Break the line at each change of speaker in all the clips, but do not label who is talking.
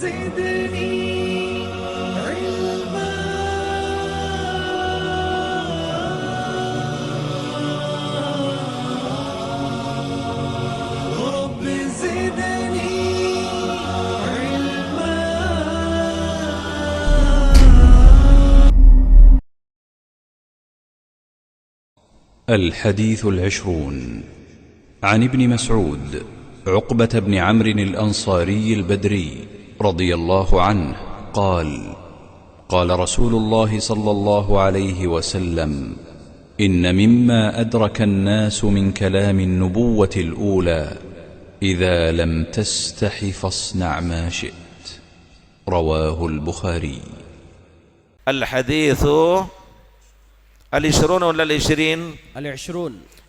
زدني علما رب زدني علما.
الحديث 20 عن ابن مسعود عقبة بن عمرو الأنصاري البدري رضي الله عنه قال: قال رسول الله صلى الله عليه وسلم: إن مما أدرك الناس من كلام النبوة الأولى إذا لم تستح فاصنع ما شئت. رواه البخاري.
الحديث 20 ولا 20؟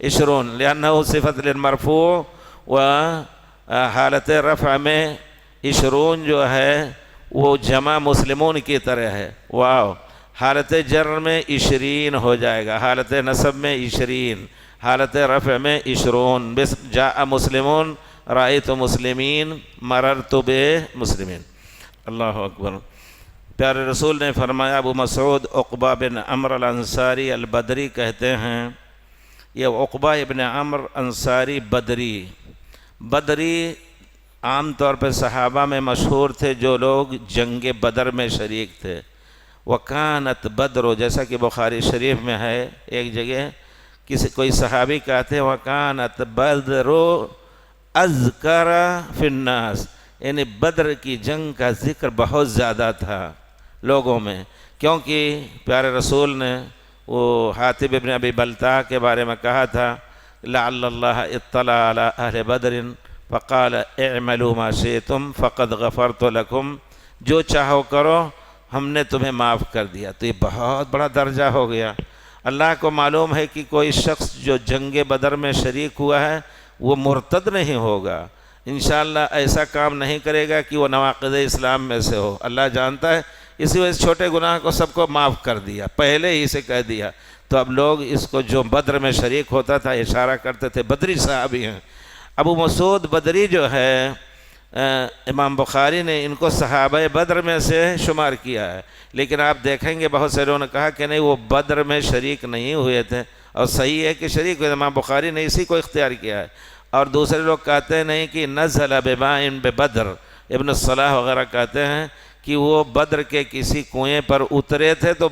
20 لأنه صفة للمرفوع وحالت رفع میں 20 جو ہے وہ جمع مسلمون کی طرح ہے. واو. حالت جر میں 20 ہو جائے گا، حالت نصب میں 20، حالت رفع میں 20. بس جاء مسلمون، رأیت مسلمین، مررت بمسلمین. اللہ اکبر. پیارے رسول نے فرمایا، ابو مسعود عقبہ بن عمرو الانصاری البدری کہتے ہیں، یہ عقبہ ابن عمرو انصاری بدری عام طور پہ صحابہ میں مشہور تھے جو لوگ جنگ بدر میں شریک تھے. وَكَانَتْ بَدْرُ، جیسا کہ بخاری شریف میں ہے ایک جگہ کوئی صحابی کہتے ہیں وَكَانَتْ بَدْرُ أَذْكَرَ فِي النَّاسِ، یعنی بدر کی جنگ کا ذکر بہت زیادہ تھا لوگوں میں، کیونکہ پیارے رسول نے وہ حاتب ابن ابی بلتع کے بارے میں کہا تھا لعل اللہ اطلع علی اہل بدر فقال اعملوا ما شئتم فقد غفرت لکم، جو چاہو کرو ہم نے تمہیں معاف کر دیا. تو یہ بہت بڑا درجہ ہو گیا. اللہ کو معلوم ہے کہ کوئی شخص جو جنگ بدر میں شریک ہوا ہے وہ مرتد نہیں ہوگا، انشاءاللہ ایسا کام نہیں کرے گا کہ وہ نواقض اسلام میں سے ہو. اللہ جانتا ہے، اسی وجہ سے چھوٹے گناہ کو سب کو معاف کر دیا، پہلے ہی سے کہہ دیا. تو اب لوگ اس کو جو بدر میں شریک ہوتا تھا اشارہ کرتے تھے بدری صحابی ہیں. ابو مسعود بدری جو ہے امام بخاری نے ان کو صحابہ بدر میں سے شمار کیا ہے، لیکن آپ دیکھیں گے بہت سے لوگوں نے کہا کہ نہیں وہ بدر میں شریک نہیں ہوئے تھے، اور صحیح ہے کہ شریک ہوئے. امام بخاری نے اسی کو اختیار کیا ہے. اور دوسرے لوگ کہتے ہیں نہیں کہ نزل بماء ببدر، ابن الصلاح وغیرہ کہتے ہیں کہ وہ بدر کے کسی کنویں پر اترے تھے تو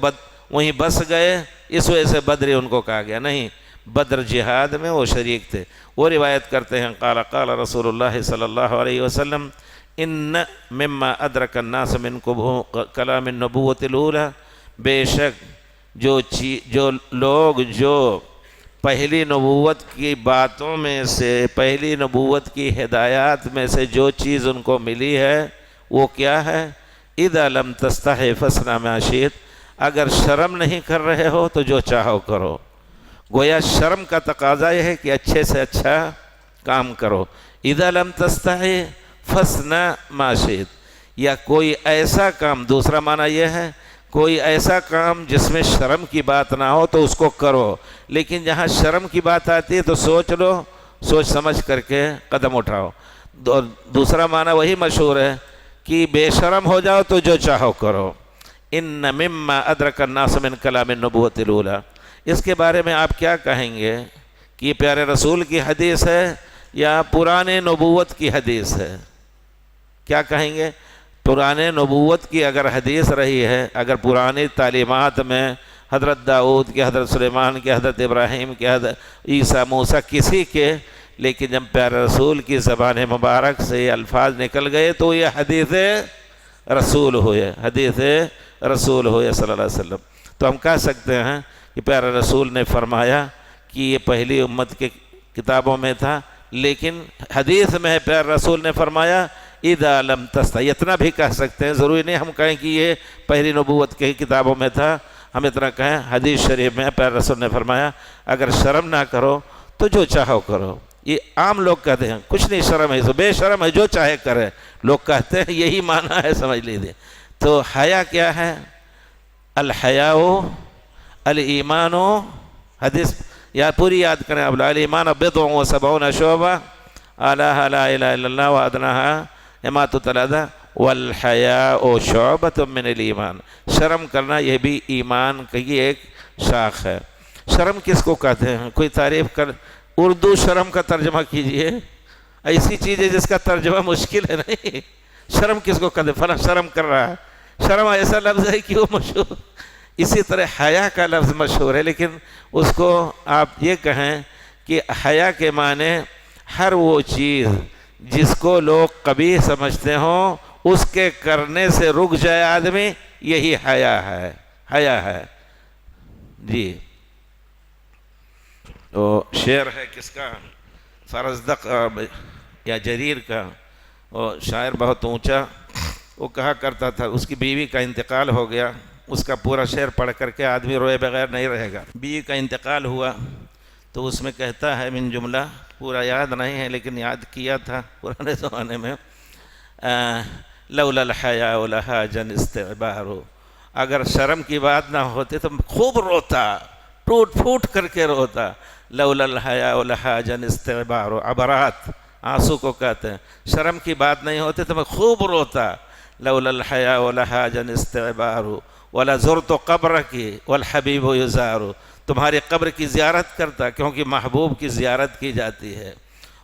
وہیں بس گئے، اس وجہ سے بدری ان کو کہا گیا. نہیں، بدر جہاد میں وہ شریک تھے. وہ روایت کرتے ہیں قال قال رسول اللہ صلی اللہ علیہ وسلم ان مما ادرک الناس من کلام النبوۃ الاولی، بے شک جو لوگ جو پہلی نبوت کی باتوں میں سے، پہلی نبوت کی ہدایات میں سے جو چیز ان کو ملی ہے وہ کیا ہے؟ اذا لم تستحی فاصنع ما شئت، اگر شرم نہیں کر رہے ہو تو جو چاہو کرو. گویا شرم کا تقاضا یہ ہے کہ اچھے سے اچھا کام کرو. اذا لم تستحی فاصنع ما شئت، یا کوئی ایسا کام، دوسرا معنی یہ ہے کوئی ایسا کام جس میں شرم کی بات نہ ہو تو اس کو کرو، لیکن جہاں شرم کی بات آتی ہے تو سوچ لو، سوچ سمجھ کر کے قدم اٹھاؤ. دوسرا معنی وہی مشہور ہے کہ بے شرم ہو جاؤ تو جو چاہو کرو. ان مما ادرک الناس من کلام النبوۃ الاولی، اس کے بارے میں آپ کیا کہیں گے کہ یہ پیارے رسول کی حدیث ہے یا پرانے نبوت کی حدیث ہے؟ کیا کہیں گے؟ پرانے نبوت کی اگر حدیث رہی ہے، اگر پرانی تعلیمات میں حضرت داؤد کے، حضرت سلیمان کے، حضرت ابراہیم کے، حضرت عیسیٰ موسیٰ کسی کے، لیکن جب پیارے رسول کی زبان مبارک سے یہ الفاظ نکل گئے تو یہ حدیث رسول ہوئے، حدیث رسول ہوئے صلی اللہ علیہ وسلم. تو ہم کہہ سکتے ہیں کہ پیارے رسول نے فرمایا کہ یہ پہلی امت کے کتابوں میں تھا، لیکن حدیث میں پیارے رسول نے فرمایا اذا لم تستحی. اتنا بھی کہہ سکتے ہیں، ضروری نہیں ہم کہیں کہ یہ پہلی نبوت کی کتابوں میں تھا، ہم اتنا کہیں حدیث شریف میں پیارے رسول نے فرمایا اگر شرم نہ کرو تو جو چاہو کرو. یہ عام لوگ کہتے ہیں کچھ نہیں شرم ہے، بے شرم ہے جو چاہے کرے، لوگ کہتے ہیں یہی معنی ہے، سمجھ لیجیے. تو حیا کیا ہے؟ الحیاء الایمان، حدیث یا پوری یاد کریں. اب الایمان بضع و سبعون شعبہ، اعلیٰ لا الہ الا اللہ و ادناہا اماطۃ الاذی والحیاء شعبۃ من الایمان، شرم کرنا یہ بھی ایمان کی ایک شاخ ہے۔ شرم کس کو کہتے ہیں؟ کوئی تعریف کر، اردو شرم کا ترجمہ کیجئے، ایسی چیز ہے جس کا ترجمہ مشکل ہے نہیں۔ شرم کس کو کہتے ہیں؟ فلاں شرم کر رہا ہے، شرم ایسا لفظ ہے کہ وہ مشہور۔ اسی طرح حیا کا لفظ مشہور ہے، لیکن اس کو آپ یہ کہیں کہ حیا کے معنی ہر وہ چیز جس کو لوگ قبیح سمجھتے ہوں اس کے کرنے سے رک جائے آدمی، یہی حیا ہے، حیا ہے جی۔ تو شعر ہے کس کا؟ فرزدق یا جریر کا، وہ شاعر بہت اونچا، وہ کہا کرتا تھا اس کی بیوی کا انتقال ہو گیا، اس کا پورا شعر پڑھ کر کے آدمی روئے بغیر نہیں رہے گا۔ بیوی کا انتقال ہوا تو اس میں کہتا ہے من جملہ، پورا یاد نہیں ہے لیکن یاد کیا تھا پرانے زمانے میں، لولا الحیاء لہاجن استعبار، اگر شرم کی بات نہ ہوتی تو خوب روتا، ٹوٹ پھوٹ کر کے روتا۔ لولا الحیاء لہاجن استعبار، عبرات آنسو کو کہتے ہیں، شرم کی بات نہیں ہوتی تو میں خوب روتا۔ لولا الحیاء لہاجن استعبار ولزرت قبرک والحبیب یزار، تمہاری قبر کی زیارت کرتا کیونکہ محبوب کی زیارت کی جاتی ہے۔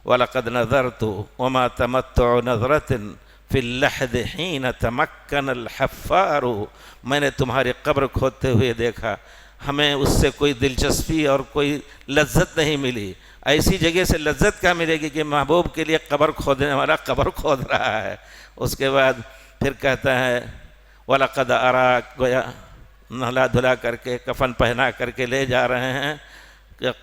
وَلَقَدْ نَظَرْتُ وَمَا تَمَتُّعُ نَظْرَةٍ فِي اللَّحْدِ حِينَ تَمَكَّنَ الْحَفَّارُ، میں نے تمہاری قبر کھودتے ہوئے دیکھا، ہمیں اس سے کوئی دلچسپی اور کوئی لذت نہیں ملی۔ ایسی جگہ سے لذت کیا ملے گی کہ محبوب کے لیے قبر کھودنے والا قبر کھود رہا ہے۔ اس کے بعد پھر کہتا ہے وَلَقَدْ أَرَاكَ، گویا نہلا دھلا کر کے کفن پہنا کر کے لے جا رہے ہیں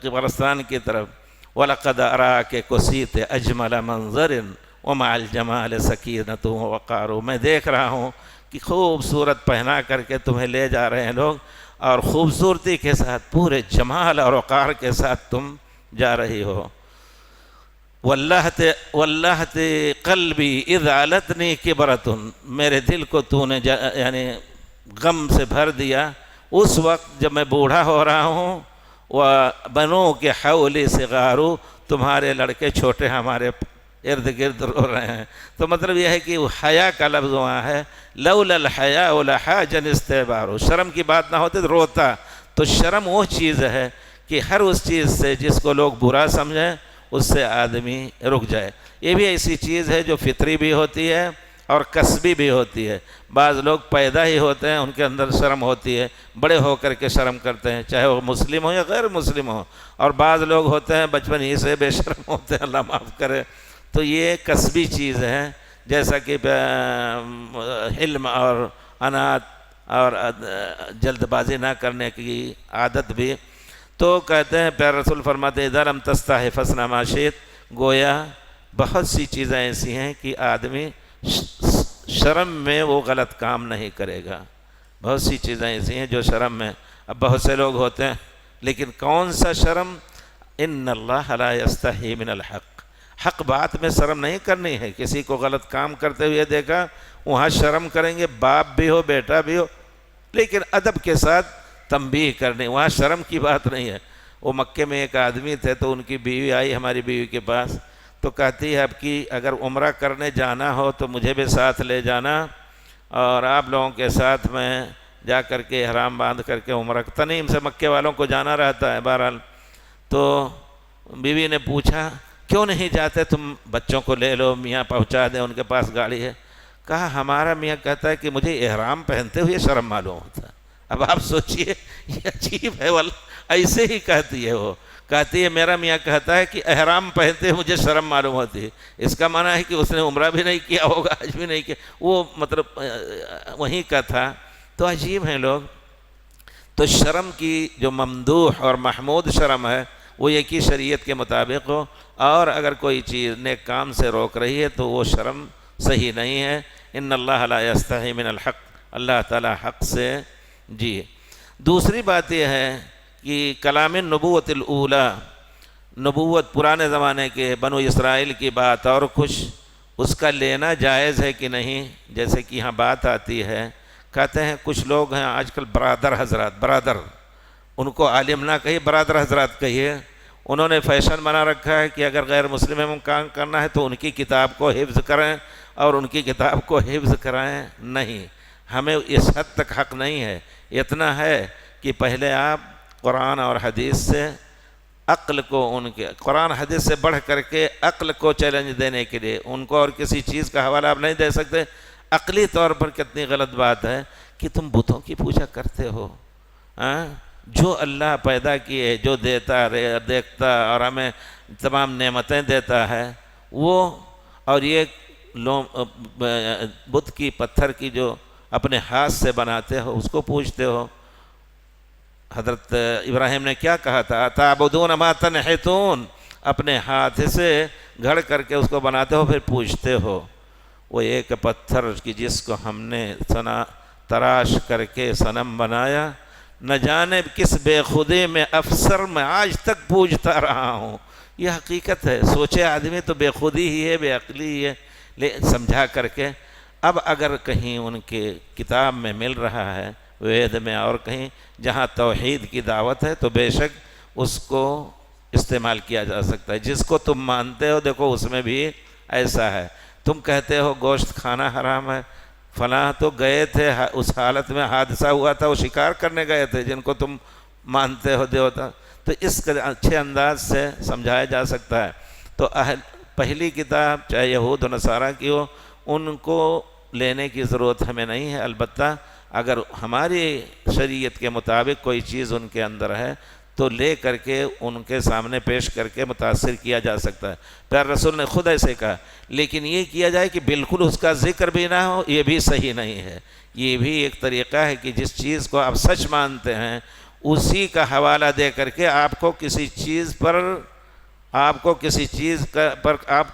قبرستان کی طرف۔ وَلَقَدْ أَرَاكَ كُسِيتَ أَجْمَلَ مَنظَرٍ وَمَعَ الْجَمَالِ سَكِينَةٌ وَوَقَارٌ، میں دیکھ رہا ہوں کہ خوبصورت پہنا کر کے تمہیں لے جا رہے ہیں لوگ، اور خوبصورتی کے ساتھ پورے جمال اور وقار کے ساتھ تم جا رہی ہو۔ وَاللَّهْتِ قَلْبِي إِذْ عَلَتْنِي كِبْرَةٌ، میرے دل کو تو نے یعنی غم سے بھر دیا اس وقت جب میں بوڑھا ہو رہا ہوں۔ وَبَنُوكِ حَوْلِي صِغَارُ، تمہارے لڑکے چھوٹے ہمارے ارد گرد رو رہے ہیں۔ تو مطلب یہ ہے کہ وہ حیا کا لفظ وہاں ہے، لولا الحیاء لحاجن استعبار، شرم کی بات نہ ہوتی تو روتا۔ تو شرم وہ چیز ہے کہ ہر اس چیز سے جس کو لوگ برا سمجھیں اس سے آدمی رک جائے۔ یہ بھی ایسی چیز ہے جو فطری بھی ہوتی ہے اور کسبی بھی ہوتی ہے۔ بعض لوگ پیدا ہی ہوتے ہیں ان کے اندر شرم ہوتی ہے، بڑے ہو کر کے شرم کرتے ہیں، چاہے وہ مسلم ہو یا غیر مسلم ہو، اور بعض لوگ ہوتے ہیں بچپن ہی سے بے شرم ہوتے ہیں، اللہ معاف کرے۔ تو یہ کسبی چیز ہے، جیسا کہ حلم اور انات اور جلد بازی نہ کرنے کی عادت بھی۔ تو کہتے ہیں پیارے رسول فرماتے اذا لم تستحی فاصنع ما شئت، گویا بہت سی چیزیں ایسی ہیں کہ آدمی شرم میں وہ غلط کام نہیں کرے گا۔ بہت سی چیزیں ایسی ہیں جو شرم میں، اب بہت سے لوگ ہوتے ہیں، لیکن کون سا شرم؟ ان اللہ لا یستحی من الحق، حق بات میں شرم نہیں کرنی ہے۔ کسی کو غلط کام کرتے ہوئے دیکھا، وہاں شرم کریں گے، باپ بھی ہو بیٹا بھی ہو، لیکن ادب کے ساتھ تنبیہ کرنی، وہاں شرم کی بات نہیں ہے۔ وہ مکے میں ایک آدمی تھے تو ان کی بیوی آئی ہماری بیوی کے پاس، تو کہتی ہے اب کہ اگر عمرہ کرنے جانا ہو تو مجھے بھی ساتھ لے جانا، اور آپ لوگوں کے ساتھ میں جا کر کے احرام باندھ کر کے عمرہ، تنعیم سے مکے والوں کو جانا رہتا ہے بہرحال۔ تو بیوی نے پوچھا کیوں نہیں جاتے تم، بچوں کو لے لو، میاں پہنچا دیں، ان کے پاس گاڑی ہے۔ کہا ہمارا میاں کہتا ہے کہ مجھے احرام پہنتے ہوئے شرم معلوم ہوتا ہے۔ اب آپ سوچئے یہ عجیب ہے، ایسے ہی کہتی ہے، وہ کہتی ہے میرا میاں کہتا ہے کہ احرام پہنتے ہوئے مجھے شرم معلوم ہوتی ہے۔ اس کا معنی ہے کہ اس نے عمرہ بھی نہیں کیا ہوگا، حج بھی نہیں کیا، وہ مطلب وہیں کا تھا۔ تو عجیب ہیں لوگ۔ تو شرم کی جو ممدوح اور محمود شرم ہے وہ یہ کہ شریعت کے مطابق ہو، اور اگر کوئی چیز نیک کام سے روک رہی ہے تو وہ شرم صحیح نہیں ہے۔ ان اللہ لا یستحی من الحق، اللہ تعالی حق سے جی۔ دوسری بات یہ ہے کہ کلام نبوت الاولیٰ، نبوت پرانے زمانے کے بنو اسرائیل کی بات اور کچھ، اس کا لینا جائز ہے کہ نہیں؟ جیسے کہ یہاں بات آتی ہے، کہتے ہیں کچھ لوگ ہیں آج کل برادر حضرات، برادر، ان کو عالم نہ کہیے، برادر حضرات کہیے، انہوں نے فیشن بنا رکھا ہے کہ اگر غیر مسلم میں کام کرنا ہے تو ان کی کتاب کو حفظ کریں اور ان کی کتاب کو حفظ کرائیں. نہیں، ہمیں اس حد تک حق نہیں ہے. اتنا ہے کہ پہلے آپ قرآن اور حدیث سے عقل کو، ان کے قرآن حدیث سے بڑھ کر کے عقل کو چیلنج دینے کے لیے ان کو اور کسی چیز کا حوالہ آپ نہیں دے سکتے. عقلی طور پر کتنی غلط بات ہے کہ تم بتوں کی پوجا کرتے ہو. جو اللہ پیدا کیے، جو دیکھتا اور ہمیں تمام نعمتیں دیتا ہے وہ، اور یہ بت کی پتھر کی جو اپنے ہاتھ سے بناتے ہو اس کو پوجتے ہو. حضرت ابراہیم نے کیا کہا تھا؟ تعبدون ما تنحتون، اپنے ہاتھ سے گھڑ کر کے اس کو بناتے ہو پھر پوجتے ہو. وہ ایک پتھر کی جس کو ہم نے تراش کر کے صنم بنایا، نہ جانے کس بے خودی میں افسر میں آج تک پوجتا رہا ہوں. یہ حقیقت ہے. سوچے آدمی تو بے خودی ہی ہے، بے عقلی ہی ہے. سمجھا کر کے اب اگر کہیں ان کے کتاب میں مل رہا ہے، وید میں اور کہیں جہاں توحید کی دعوت ہے، تو بے شک اس کو استعمال کیا جا سکتا ہے. جس کو تم مانتے ہو دیکھو اس میں بھی ایسا ہے. تم کہتے ہو گوشت کھانا حرام ہے، فلاں تو گئے تھے اس حالت میں حادثہ ہوا تھا، وہ شکار کرنے گئے تھے جن کو تم مانتے ہو دیوتا. تو اس کے اچھے انداز سے سمجھایا جا سکتا ہے. تو پہلی کتاب چاہے یہود و نصارہ کی ہو، ان کو لینے کی ضرورت ہمیں نہیں ہے. البتہ اگر ہماری شریعت کے مطابق کوئی چیز ان کے اندر ہے تو لے کر کے ان کے سامنے پیش کر کے متاثر کیا جا سکتا ہے. پیارے رسول نے خود ایسے کہا. لیکن یہ کیا جائے کہ بالکل اس کا ذکر بھی نہ ہو، یہ بھی صحیح نہیں ہے. یہ بھی ایک طریقہ ہے کہ جس چیز کو آپ سچ مانتے ہیں اسی کا حوالہ دے کر کے آپ کو کسی چیز پر آپ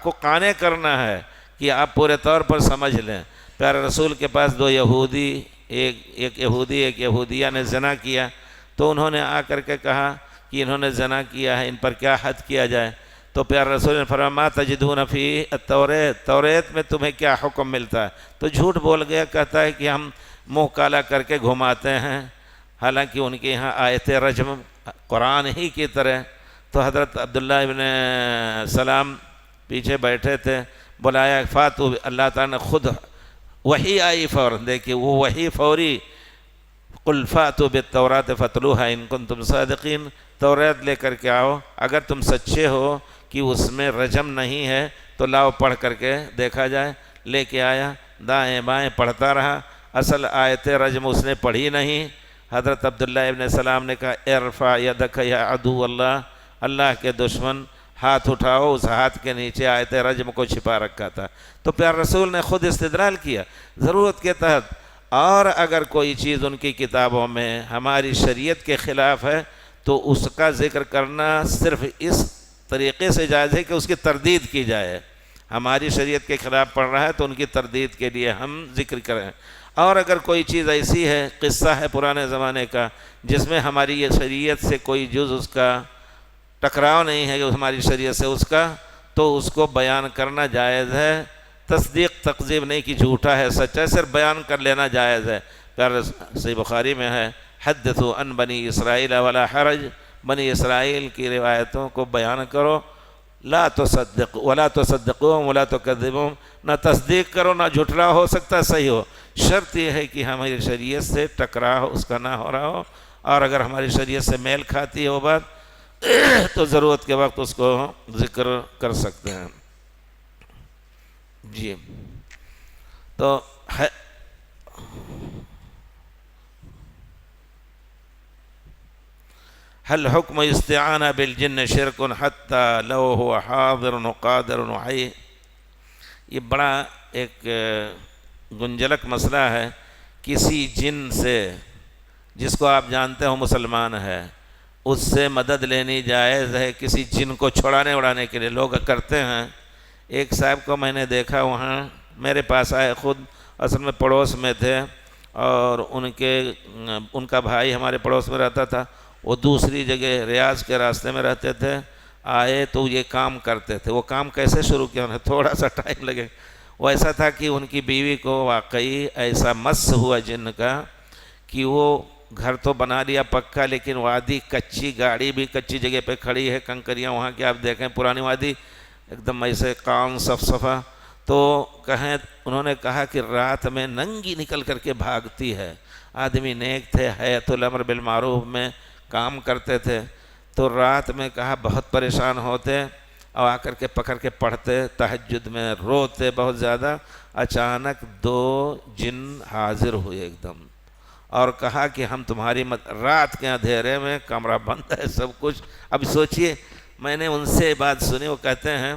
کو قانع کرنا ہے کہ آپ پورے طور پر سمجھ لیں. پیارے رسول کے پاس دو یہودی، ایک یہودی ایک یہودیہ نے زنا کیا، تو انہوں نے آ کر کے کہا کہ انہوں نے زنا کیا ہے، ان پر کیا حد کیا جائے؟ تو پیارے رسول نے فرمایا ما تجدون فی التوریت، توریت میں تمہیں کیا حکم ملتا ہے؟ تو جھوٹ بول گیا، کہتا ہے کہ ہم منہ کالا کر کے گھماتے ہیں، حالانکہ ان کے یہاں آیت رجم قرآن ہی کی طرح. تو حضرت عبداللہ ابن سلام پیچھے بیٹھے تھے، بلایا فاتو، اللہ تعالیٰ نے خود وحی آئی فوراً. دیکھیے وہ وحی فوری، قل فاتوا بالتوراۃ فاتلوها ان کنتم صادقین، توریت لے کر کے آؤ اگر تم سچے ہو کہ اس میں رجم نہیں ہے تو لاؤ پڑھ کر کے دیکھا جائے. لے کے آیا، دائیں بائیں پڑھتا رہا، اصل آیت رجم اس نے پڑھی نہیں. حضرت عبداللہ ابن سلام نے کہا ارفع یدک یا عدو اللہ، اللہ کے دشمن ہاتھ اٹھاؤ. اس ہاتھ کے نیچے آیت رجم کو چھپا رکھا تھا. تو پیارے رسول نے خود استدلال کیا ضرورت کے تحت. اور اگر کوئی چیز ان کی کتابوں میں ہماری شریعت کے خلاف ہے تو اس کا ذکر کرنا صرف اس طریقے سے جائز ہے کہ اس کی تردید کی جائے. ہماری شریعت کے خلاف پڑھ رہا ہے تو ان کی تردید کے لیے ہم ذکر کریں. اور اگر کوئی چیز ایسی ہے، قصہ ہے پرانے زمانے کا، جس میں ہماری یہ شریعت سے کوئی جز اس کا ٹکراؤ نہیں ہے ہماری شریعت سے اس کا، تو اس کو بیان کرنا جائز ہے. تصدیق تکذیب نہیں کہ جھوٹا ہے سچا، صرف بیان کر لینا جائز ہے. صحیح بخاری میں ہے حدثوا عن بنی اسرائیل ولا حرج، بنی اسرائیل کی روایتوں کو بیان کرو، لا تصدقوا ولا تصدقوهم ولا تکذبوهم، نہ تصدیق کرو نہ جھٹلا، ہو سکتا ہے صحیح ہو. شرط یہ ہے کہ ہماری شریعت سے ٹکراؤ اس کا نہ ہو رہا ہو، اور اگر ہماری شریعت سے میل کھاتی ہے وہ بات تو ضرورت کے وقت اس کو ذکر کر سکتے ہیں. جی تو هل حکم استعانہ بالجن شرک حتی لو هو حاضر قادر حی. یہ بڑا ایک گنجلک مسئلہ ہے. کسی جن سے جس کو آپ جانتے ہو مسلمان ہے، اس سے مدد لینی جائز ہے کسی جن کو چھڑانے اڑانے کے لیے لوگ کرتے ہیں. ایک صاحب کو میں نے دیکھا وہاں میرے پاس آئے، خود اصل میں پڑوس میں تھے، اور ان کا بھائی ہمارے پڑوس میں رہتا تھا، وہ دوسری جگہ ریاض کے راستے میں رہتے تھے. آئے تو یہ کام کرتے تھے. وہ کام کیسے شروع کیا انہیں تھوڑا سا ٹائم لگے. وہ ایسا تھا کہ ان کی بیوی کو واقعی ایسا مس ہوا جن کا کہ وہ گھر تو بنا لیا پکا، لیکن وادی کچی، گاڑی بھی کچی جگہ پہ کھڑی ہے، کنکریاں وہاں کی آپ دیکھیں، پرانی وادی ایک دم ایسے کام صفا. تو انہوں نے کہا کہ رات میں ننگی نکل کر کے بھاگتی ہے. آدمی نیک تھے، حیات الامر بالمعروف میں کام کرتے تھے. تو رات میں کہا بہت پریشان ہوتے اور آ کر کے پکڑ کے پڑھتے، تہجد میں روتے بہت زیادہ. اچانک 2 جن حاضر ہوئے ایک دم اور کہا کہ ہم تمہاری رات کے اندھیرے میں، کمرہ بند ہے سب کچھ. اب سوچئے، میں نے ان سے بات سنی، وہ کہتے ہیں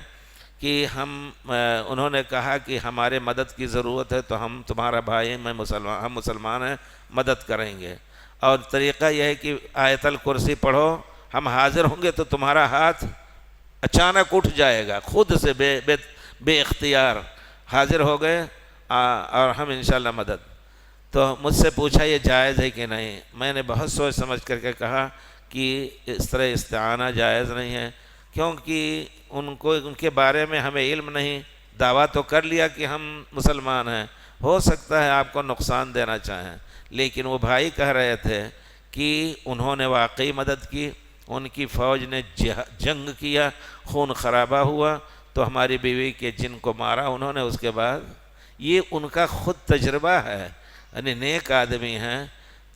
کہ انہوں نے کہا کہ ہمارے مدد کی ضرورت ہے تو ہم تمہارا بھائی، ہم مسلمان ہیں، مدد کریں گے. اور طریقہ یہ ہے کہ آیت الکرسی پڑھو، ہم حاضر ہوں گے تو تمہارا ہاتھ اچانک اٹھ جائے گا، خود سے بے اختیار حاضر ہو گئے اور ہم انشاءاللہ مدد. تو مجھ سے پوچھا یہ جائز ہے کہ نہیں. میں نے بہت سوچ سمجھ کر کے کہا کہ اس طرح استعانہ جائز نہیں ہے، کیونکہ ان کے بارے میں ہمیں علم نہیں. دعویٰ تو کر لیا کہ ہم مسلمان ہیں، ہو سکتا ہے آپ کو نقصان دینا چاہیں، لیکن وہ بھائی کہہ رہے تھے کہ انہوں نے واقعی مدد کی، ان کی فوج نے جنگ کیا، خون خرابہ ہوا تو ہماری بیوی کے جن کو مارا انہوں نے. اس کے بعد یہ ان کا خود تجربہ ہے، یعنی نیک آدمی ہیں.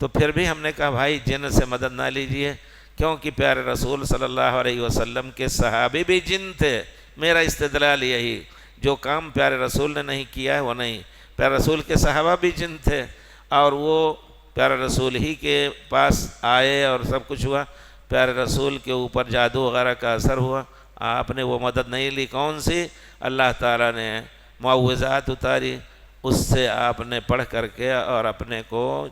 تو پھر بھی ہم نے کہا بھائی جن سے مدد نہ لیجئے، کیونکہ پیارے رسول صلی اللہ علیہ وسلم کے صحابی بھی جن تھے. میرا استدلال یہی، جو کام پیارے رسول نے نہیں کیا ہے وہ نہیں. پیارے رسول کے صحابہ بھی جن تھے اور وہ پیارے رسول ہی کے پاس آئے اور سب کچھ ہوا. پیارے رسول کے اوپر جادو وغیرہ کا اثر ہوا، آپ نے وہ مدد نہیں لی. کون سی؟ اللہ تعالیٰ نے معوذات اتاری، اس سے آپ نے پڑھ کر کے اور اپنے کو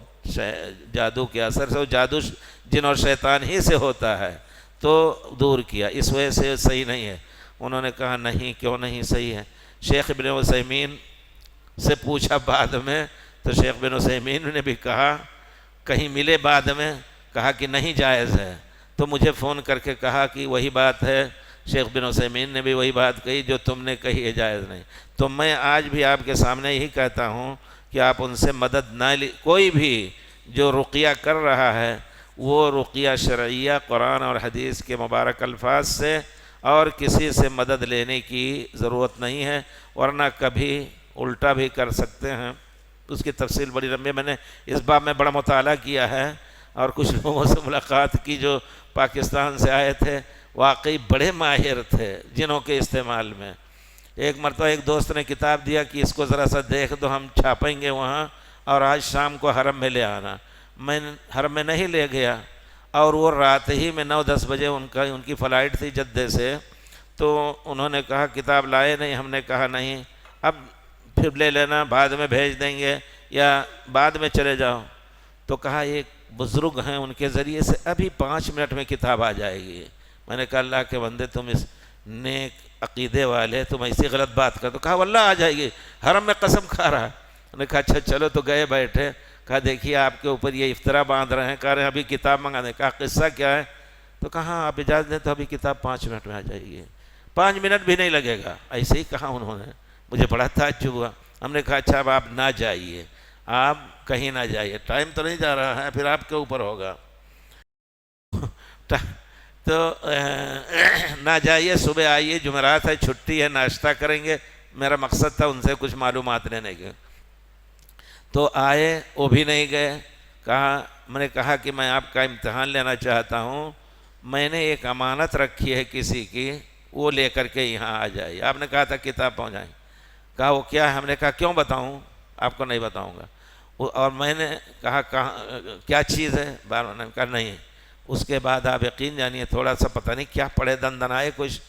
جادو کے اثر سے، جادو جن اور شیطان ہی سے ہوتا ہے، تو دور کیا. اس وجہ سے صحیح نہیں ہے. انہوں نے کہا نہیں، کیوں نہیں صحیح ہے؟ شیخ ابن عثیمین سے پوچھا بعد میں، تو شیخ ابن عثیمین نے بھی کہا، کہیں ملے بعد میں، کہا کہ نہیں جائز ہے. تو مجھے فون کر کے کہا کہ وہی بات ہے، شیخ بن عثیمین نے بھی وہی بات کہی جو تم نے کہی ہے، جائز نہیں. تو میں آج بھی آپ کے سامنے یہی کہتا ہوں کہ آپ ان سے مدد نہ کوئی بھی جو رقیہ کر رہا ہے وہ رقیہ شرعیہ قرآن اور حدیث کے مبارک الفاظ سے، اور کسی سے مدد لینے کی ضرورت نہیں ہے، ورنہ کبھی الٹا بھی کر سکتے ہیں. اس کی تفصیل بڑی لمبی، میں نے اس باب میں بڑا مطالعہ کیا ہے اور کچھ لوگوں سے ملاقات کی جو پاکستان سے آئے تھے، واقعی بڑے ماہر تھے جنوں کے استعمال میں. ایک مرتبہ ایک دوست نے کتاب دیا کہ اس کو ذرا سا دیکھ دو، ہم چھاپیں گے وہاں اور آج شام کو حرم میں لے آنا. میں حرم میں نہیں لے گیا، اور وہ رات ہی میں 9-10 بجے ان کی فلائٹ تھی جدہ سے. تو انہوں نے کہا کتاب لائے نہیں؟ ہم نے کہا نہیں، اب پھر لے لینا، بعد میں بھیج دیں گے یا بعد میں چلے جاؤ. تو کہا ایک بزرگ ہیں، ان کے ذریعے سے ابھی 5 منٹ میں کتاب آ جائے گی. میں نے کہا اللہ کے بندے، تم اس نیک عقیدے والے، تم ایسی غلط بات کر. تو کہا واللہ آ جائے گی، حرم میں قسم کھا رہا. میں نے کہا اچھا چلو. تو گئے بیٹھے، کہا دیکھیے آپ کے اوپر یہ افطرا باندھ رہے ہیں، کہہ رہے ہیں ابھی کتاب منگا دیں. کہا قصہ کیا ہے؟ تو کہا آپ اجازت دیں تو ابھی کتاب 5 منٹ میں آ جائے گی. 5 منٹ بھی نہیں لگے گا، ایسے ہی کہا انہوں نے. مجھے بڑا تعجب ہوا. ہم نے کہا اچھا اب آپ نہ جائیے، آپ کہیں نہ جائیے، ٹائم تو نہیں جا رہا ہے، پھر آپ کے اوپر ہوگا. تو نہ جائیے، صبح آئیے، جمعرات ہے، چھٹی ہے، ناشتہ کریں گے. میرا مقصد تھا ان سے کچھ معلومات لینے کے. تو آئے، وہ بھی نہیں گئے. میں نے کہا کہ میں آپ کا امتحان لینا چاہتا ہوں، میں نے ایک امانت رکھی ہے کسی کی، وہ لے کر کے یہاں آ جائیے. آپ نے کہا تھا کتاب پہنچائیں. کہا وہ کیا ہے؟ ہم نے کہا کیوں بتاؤں، آپ کو نہیں بتاؤں گا. اور میں نے کہا کیا چیز ہے؟ بار نے کہا نہیں. اس کے بعد آپ یقین جانیے تھوڑا سا پتہ نہیں کیا پڑے دندنائے کچھ.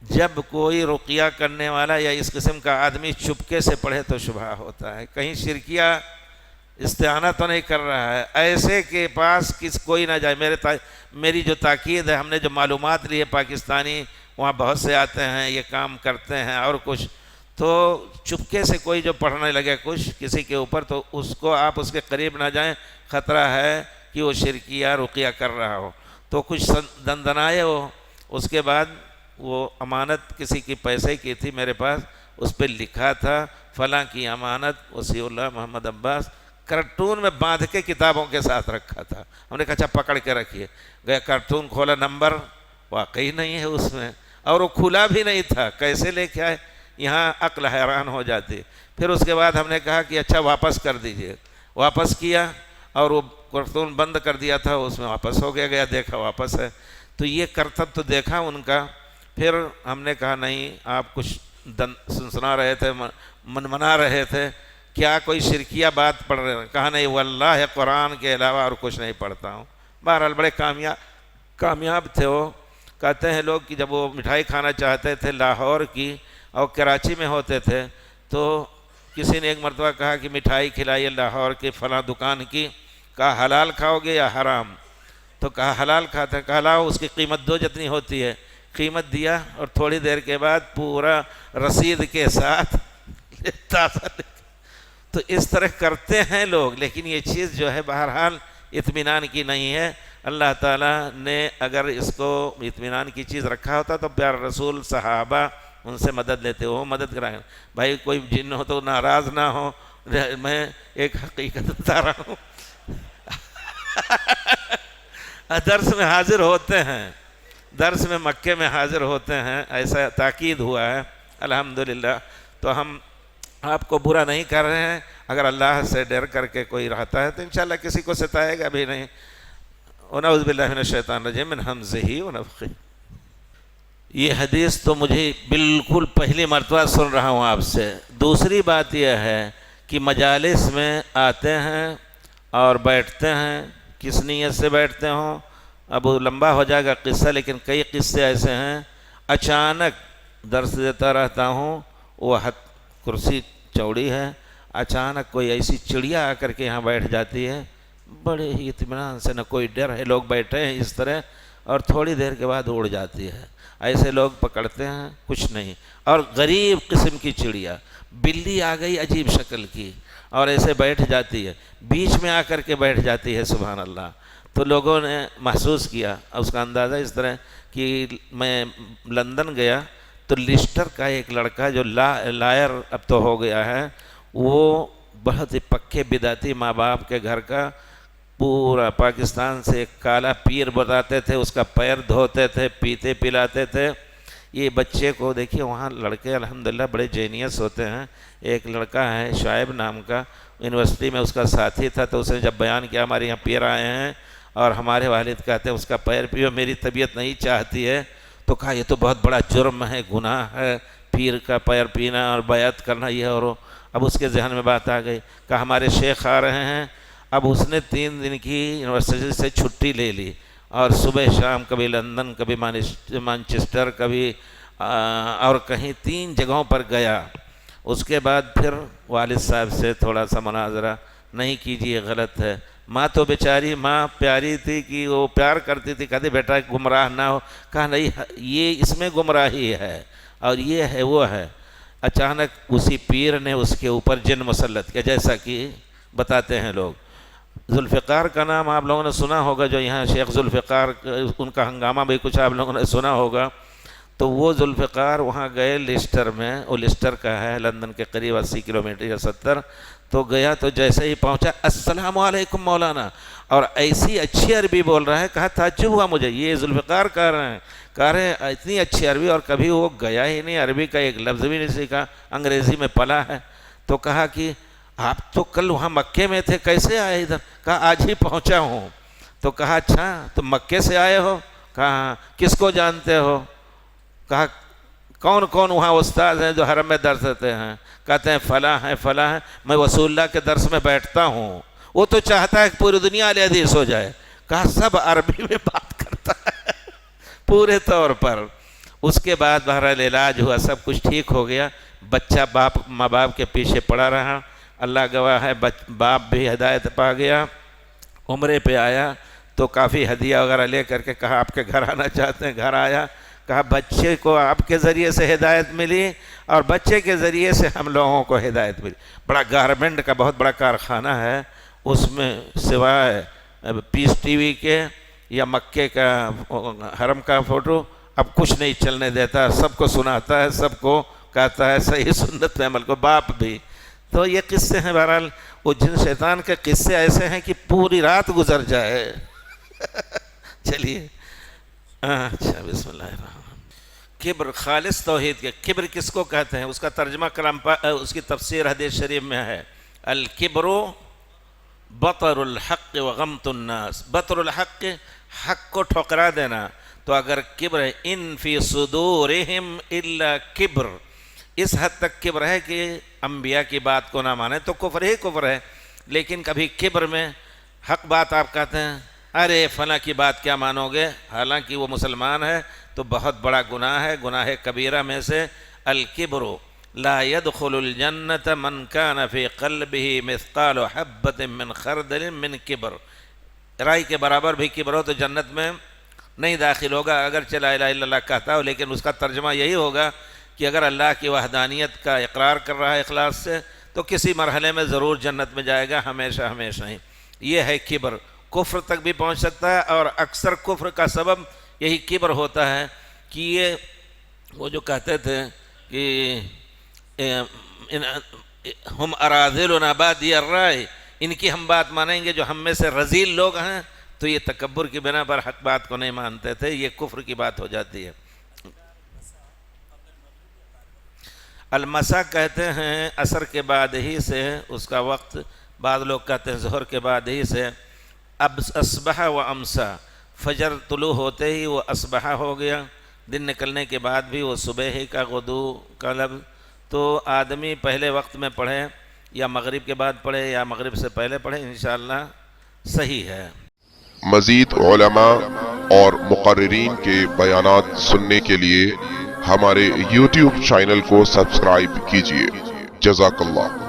جب کوئی رقیہ کرنے والا یا اس قسم کا آدمی چپکے سے پڑھے تو شبہ ہوتا ہے، کہیں شرکیہ استعانہ تو نہیں کر رہا ہے. ایسے کے پاس کوئی نہ جائے. میری جو تاکید ہے، ہم نے جو معلومات لی ہے، پاکستانی وہاں بہت سے آتے ہیں، یہ کام کرتے ہیں اور کچھ، تو چپکے سے کوئی جو پڑھنے لگے کچھ کسی کے اوپر، تو اس کو آپ اس کے قریب نہ جائیں. خطرہ ہے کہ وہ شرکیہ رقیہ کر رہا ہو. تو کچھ دندنائے ہو. اس کے بعد وہ امانت کسی کی پیسے کی تھی میرے پاس، اس پہ لکھا تھا فلاں کی امانت وسیع اللہ محمد عباس کارٹون میں باندھ کے کتابوں کے ساتھ رکھا تھا. ہم نے کہا اچھا پکڑ کے رکھیے. گئے کارٹون کھولا, نمبر واقعی نہیں ہے اس میں, اور وہ کھلا بھی نہیں تھا, کیسے لے کے آئے؟ یہاں عقل حیران ہو جاتی. پھر اس کے بعد ہم نے کہا کہ اچھا واپس کر دیجئے. واپس کیا اور وہ کارٹون بند کر دیا تھا, اس میں واپس ہو گیا, دیکھا واپس ہے. تو یہ کرتب تو دیکھا ان کا. پھر ہم نے کہا نہیں, آپ کچھ سنا رہے تھے, منمنا رہے تھے, کیا کوئی شرکیہ بات پڑھ رہے ہیں؟ کہا نہیں واللہ قرآن کے علاوہ اور کچھ نہیں پڑھتا ہوں. بہرحال بڑے کامیاب تھے وہ. کہتے ہیں لوگ کہ جب وہ مٹھائی کھانا چاہتے تھے لاہور کی اور کراچی میں ہوتے تھے, تو کسی نے ایک مرتبہ کہا کہ مٹھائی کھلائیے لاہور کی فلاں دکان کی. کہا حلال کھاؤ گے یا حرام؟ تو کہا حلال کھاتے. کہا لاؤ, اس کی قیمت 2 جتنی ہوتی ہے. قیمت دیا اور تھوڑی دیر کے بعد پورا رسید کے ساتھ تو اس طرح کرتے ہیں لوگ. لیکن یہ چیز جو ہے بہرحال اطمینان کی نہیں ہے. اللہ تعالیٰ نے اگر اس کو اطمینان کی چیز رکھا ہوتا تو پیارے رسول صحابہ ان سے مدد لیتے, وہ مدد کرائیں. بھائی کوئی جن ہو تو ناراض نہ ہو, میں ایک حقیقت بتا رہا ہوں. درس میں حاضر ہوتے ہیں, درس میں مکے میں حاضر ہوتے ہیں, ایسا تاکید ہوا ہے الحمدللہ. تو ہم آپ کو برا نہیں کر رہے ہیں. اگر اللہ سے ڈر کر کے کوئی رہتا ہے تو انشاءاللہ کسی کو ستائے گا بھی نہیں. ونعوذ باللہ من الشیطان الرجیم من ہمزہ ونفخہ. یہ حدیث تو مجھے بالکل پہلی مرتبہ سن رہا ہوں آپ سے. دوسری بات یہ ہے کہ مجالس میں آتے ہیں اور بیٹھتے ہیں, کس نیت سے بیٹھتے ہوں اب وہ لمبا ہو جائے گا قصہ, لیکن کئی قصے ایسے ہیں. اچانک درس دیتا رہتا ہوں, وہ کرسی چوڑی ہے, اچانک کوئی ایسی چڑیا آ کر کے یہاں بیٹھ جاتی ہے, بڑے ہی اطمینان سے, نہ کوئی ڈر ہے, لوگ بیٹھے ہیں اس طرح, اور تھوڑی دیر کے بعد اڑ جاتی ہے. ایسے لوگ پکڑتے ہیں, کچھ نہیں. اور غریب قسم کی چڑیا, بلی آ گئی عجیب شکل کی اور ایسے بیٹھ جاتی ہے, بیچ میں آ کر کے بیٹھ جاتی ہے, سبحان اللہ. تو لوگوں نے محسوس کیا, اس کا اندازہ اس طرح کہ میں لندن گیا تو لسٹر کا ایک لڑکا جو لائر اب تو ہو گیا ہے, وہ بہت ہی پکے بدعتی ماں باپ کے گھر کا, پورا پاکستان سے ایک کالا پیر بتاتے تھے, اس کا پیر دھوتے تھے, پیتے پلاتے تھے. یہ بچے کو دیکھیے, وہاں لڑکے الحمدللہ بڑے جینیس ہوتے ہیں. ایک لڑکا ہے شعیب نام کا, یونیورسٹی میں اس کا ساتھی تھا, تو اس نے جب بیان کیا ہمارے یہاں پیر آئے ہیں اور ہمارے والد کہتے ہیں اس کا پیر پیو, میری طبیعت نہیں چاہتی ہے, تو کہا یہ تو بہت بڑا جرم ہے, گناہ ہے پیر کا پیر پینا اور بیعت کرنا یہ اور وہ. اب اس کے ذہن میں بات آ گئی, کہا ہمارے شیخ آ رہے ہیں. اب اس نے 3 دن کی یونیورسٹی سے چھٹی لے لی اور صبح شام کبھی لندن, کبھی مانچسٹر, کبھی اور کہیں 3 جگہوں پر گیا. اس کے بعد پھر والد صاحب سے تھوڑا سا مناظرہ, نہیں کیجیے غلط ہے. ماں تو بیچاری ماں پیاری تھی کہ وہ پیار کرتی تھی, کہتی بیٹا گمراہ نہ ہو. کہا نہیں, یہ اس میں گمراہی ہے اور یہ ہے وہ ہے. اچانک اسی پیر نے اس کے اوپر جن مسلط کیا, جیسا کہ بتاتے ہیں لوگ. ذوالفقار کا نام آپ لوگوں نے سنا ہوگا, جو یہاں شیخ ذوالفقار, ان کا ہنگامہ بھی کچھ آپ لوگوں نے سنا ہوگا. تو وہ ذوالفقار وہاں گئے لسٹر میں, وہ لسٹر کا ہے لندن کے قریب 80 کلومیٹر یا 70. تو گیا تو جیسے ہی پہنچا, السلام علیکم مولانا, اور ایسی اچھی عربی بول رہا ہے. کہا تعجب ہوا مجھے, یہ ذوالفقار کہہ رہے ہیں اتنی اچھی عربی, اور کبھی وہ گیا ہی نہیں, عربی کا ایک لفظ بھی نہیں سیکھا, انگریزی میں پلا ہے. تو کہا کہ آپ تو کل وہاں مکے میں تھے, کیسے آئے ادھر؟ کہا آج ہی پہنچا ہوں. تو کہا اچھا تم مکے سے آئے ہو؟ کہا کس کو جانتے ہو؟ کہا کون کون وہاں استاد ہیں جو حرم میں درس دیتے ہیں؟ کہتے ہیں فلاں ہیں فلاں ہیں, میں رسول اللہ کے درس میں بیٹھتا ہوں. وہ تو چاہتا ہے کہ پوری دنیا علیہ حدیث ہو جائے. کہا سب عربی میں بات کرتا ہے پورے طور پر. اس کے بعد بہرحال علاج ہوا, سب کچھ ٹھیک ہو گیا. بچہ ماں باپ کے پیچھے پڑا رہا, اللہ گواہ ہے باپ بھی ہدایت پا گیا. عمرے پہ آیا تو کافی ہدیہ وغیرہ لے کر کے کہا آپ کے گھر آنا چاہتے ہیں. گھر آیا, کہا بچے کو آپ کے ذریعے سے ہدایت ملی اور بچے کے ذریعے سے ہم لوگوں کو ہدایت ملی. بڑا گارمنٹ کا بہت بڑا کارخانہ ہے, اس میں سوائے پیس ٹی وی کے یا مکے کا حرم کا فوٹو اب کچھ نہیں چلنے دیتا. سب کو سناتا ہے, سب کو کہتا ہے صحیح سنت میں عمل کو, باپ بھی. تو یہ قصے ہیں، بہرحال وہ جن شیطان کے قصے ایسے ہیں کہ پوری رات گزر جائے۔ چلیے اچھا، بسم اللہ الرحمن الرحیم۔ کبر، خالص توحید کے کبر کس کو کہتے ہیں؟ اس کا ترجمہ کلام اس کی تفسیر حدیث شریف میں ہے، الکبر بطر الحق وغمط الناس۔ بطر الحق، حق کو ٹھکرا دینا۔ تو اگر کبر ہے، ان فی صدورہم الا کبر، اس حد تک کبر ہے کہ انبیاء کی بات کو نہ مانے تو کفر ہی کفر ہے۔ لیکن کبھی کبر میں حق بات آپ کہتے ہیں، ارے فلاں کی بات کیا مانو گے، حالانکہ وہ مسلمان ہے، تو بہت بڑا گناہ ہے، گناہ کبیرہ میں سے۔ الکبر لا يدخل الجنة من كان في قلبه مثقال حبة من خردل من کبر، رائی کے برابر بھی کبر ہو تو جنت میں نہیں داخل ہوگا، اگرچہ لا الہ الا اللہ کہتا ہو، لیکن اس کا ترجمہ یہی ہوگا کہ اگر اللہ کی وحدانیت کا اقرار کر رہا ہے اخلاص سے تو کسی مرحلے میں ضرور جنت میں جائے گا، ہمیشہ ہمیشہ ہی۔ یہ ہے کبر، کفر تک بھی پہنچ سکتا ہے، اور اکثر کفر کا سبب یہی کبر ہوتا ہے کہ یہ وہ جو کہتے تھے کہ ہم اراذلنا بادی الرائے، ان کی ہم بات مانیں گے، جو ہم میں سے رذیل لوگ ہیں، تو یہ تکبر کی بنا پر حق بات کو نہیں مانتے تھے، یہ کفر کی بات ہو جاتی ہے۔ المسا کہتے ہیں عصر کے بعد ہی سے، اس کا وقت بعض لوگ کہتے ہیں ظہر کے بعد ہی سے، اب اصبح و امسا، فجر طلوع ہوتے ہی وہ اصبح ہو گیا، دن نکلنے کے بعد بھی وہ صبح ہی کا غدو کا لفظ۔ تو آدمی پہلے وقت میں پڑھے یا مغرب کے بعد پڑھے یا مغرب سے پہلے پڑھے، انشاءاللہ صحیح ہے۔
مزید علماء اور مقررین کے بیانات سننے کے لیے ہمارے YouTube چینل کو سبسکرائب کیجیے۔ جزاک اللہ۔